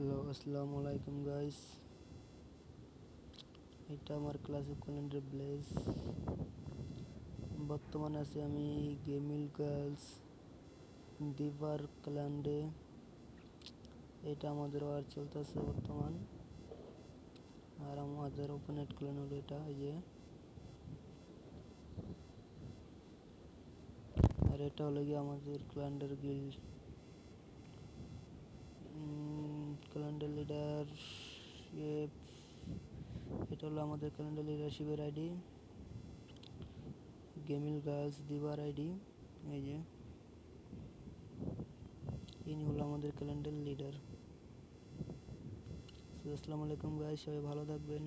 Hello, আসসালামু আলাইকুম guys. এটা আমার ক্লাসিক ক্যালেন্ডার ব্লেজ। বর্তমানে আছি আমি গেমিল গার্লস দিবার ক্যালেন্ডে। এটা আমাদের ওয়ার চলতেছে বর্তমান, আর আমাদের ওপেনেট ক্যালেন্ডার হলো এটা, এই যে। আর এটা হলো গিয়ে আমাদের ক্যালেন্ডার গিল্ড ক্যালেন্ডার লিডারশিপ। এটা হলো আমাদের ক্যালেন্ডার লিডারশিপের আইডি, গেমিল গার্লস দিবার আইডি, এই যে। ইনি হলো আমাদের ক্যালেন্ডার লিডার। আসসালামু আলাইকুম গাইস, সবাই ভালো থাকবেন।